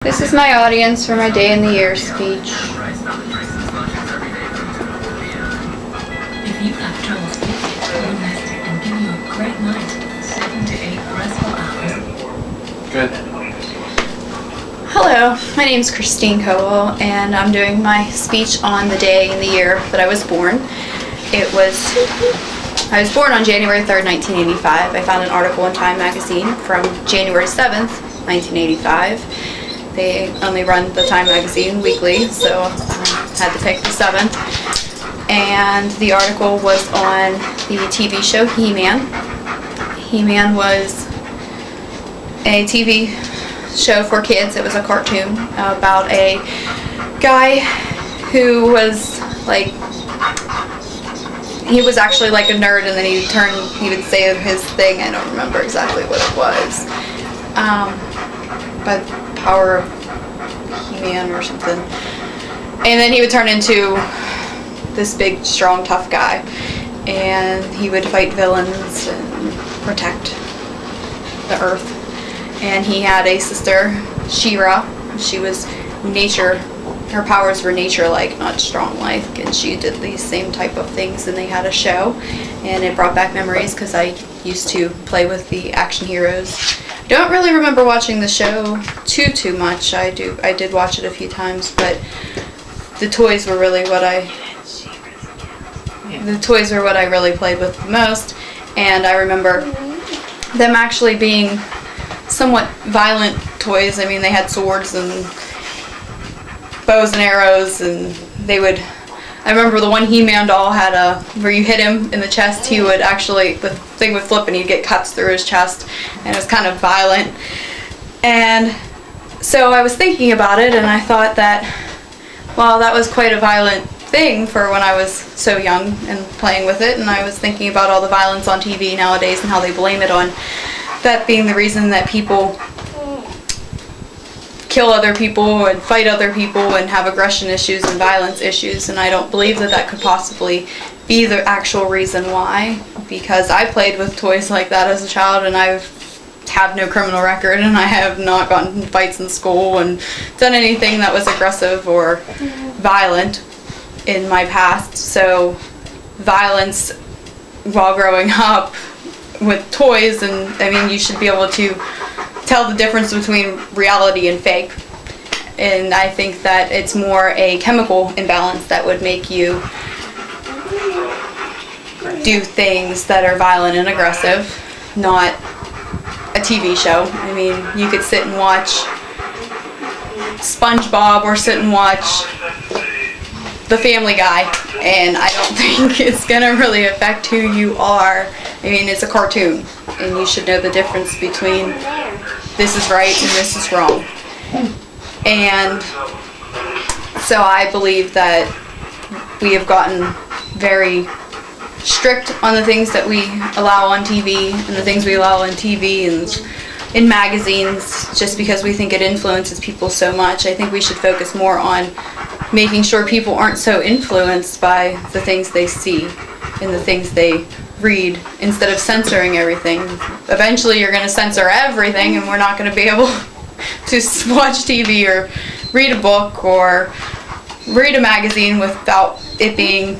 This is my audience for my Day in the Year speech. If you have trouble sleeping, illness, and give you a great night, 7 to 8 restful hours. Good. Hello, my name is Kristine and I'm doing my speech on the day in the year that I was born. I was born on January 3rd, 1985. I found an article in Time magazine from January 7th, 1985. They only run the Time magazine weekly, so I had to pick the 7th. And the article was on the TV show He-Man. He-Man was a TV show for kids. It was a cartoon about a guy who was he was actually like a nerd, and then he would say his thing. I don't remember exactly what it was. But Power of He-Man or something. And then he would turn into this big, strong, tough guy. And he would fight villains and protect the Earth. And he had a sister, She-Ra. She was nature. Her powers were nature-like, not strong-like. And she did these same type of things. And they had a show. And it brought back memories because I used to play with the action heroes. Don't really remember watching the show too much. I did watch it a few times, but the toys were really what I really played with the most. And I remember them actually being somewhat violent toys. I mean, they had swords and bows and arrows, and I remember the one He-Man doll had where you hit him in the chest, he would actually, the thing would flip and he'd get cuts through his chest, and it was kind of violent. And so I was thinking about it, and I thought that, well, that was quite a violent thing for when I was so young and playing with it, and I was thinking about all the violence on TV nowadays and how they blame it on that being the reason that people kill other people and fight other people and have aggression issues and violence issues, and I don't believe that could possibly be the actual reason why, because I played with toys like that as a child, and I have no criminal record, and I have not gotten in fights in school and done anything that was aggressive or violent in my past. So violence while growing up with toys, and I mean, you should be able to tell the difference between reality and fake. And I think that it's more a chemical imbalance that would make you do things that are violent and aggressive, not a TV show. I mean, you could sit and watch SpongeBob or sit and watch The Family Guy, and I don't think it's gonna really affect who you are. I mean, it's a cartoon, and you should know the difference between this is right and this is wrong. And so I believe that we have gotten very strict on the things that we allow on TV and the things we allow on TV and in magazines, just because we think it influences people so much. I think we should focus more on making sure people aren't so influenced by the things they see and the things they read, instead of censoring everything. Eventually you're going to censor everything, and we're not going to be able to watch TV or read a book or read a magazine without it being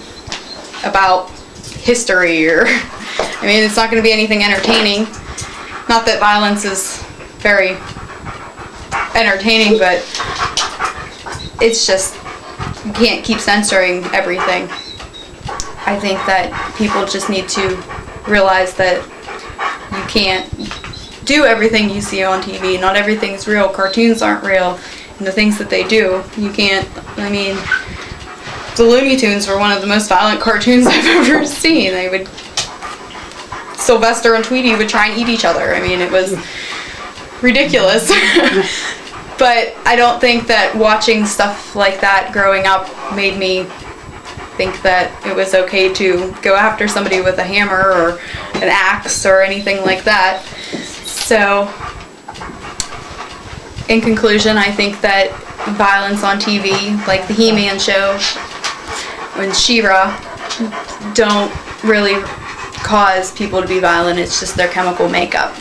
about history, or I mean, it's not going to be anything entertaining. Not that violence is very entertaining, but it's just, you can't keep censoring everything. I think that people just need to realize that you can't do everything you see on TV. Not everything's real. Cartoons aren't real. And the things that they do, you can't, I mean, the Looney Tunes were one of the most violent cartoons I've ever seen. Sylvester and Tweety would try and eat each other. I mean, it was ridiculous. But I don't think that watching stuff like that growing up made me think that it was okay to go after somebody with a hammer or an axe or anything like that. So, in conclusion, I think that violence on TV, like the He-Man show and She-Ra, don't really cause people to be violent. It's just their chemical makeup.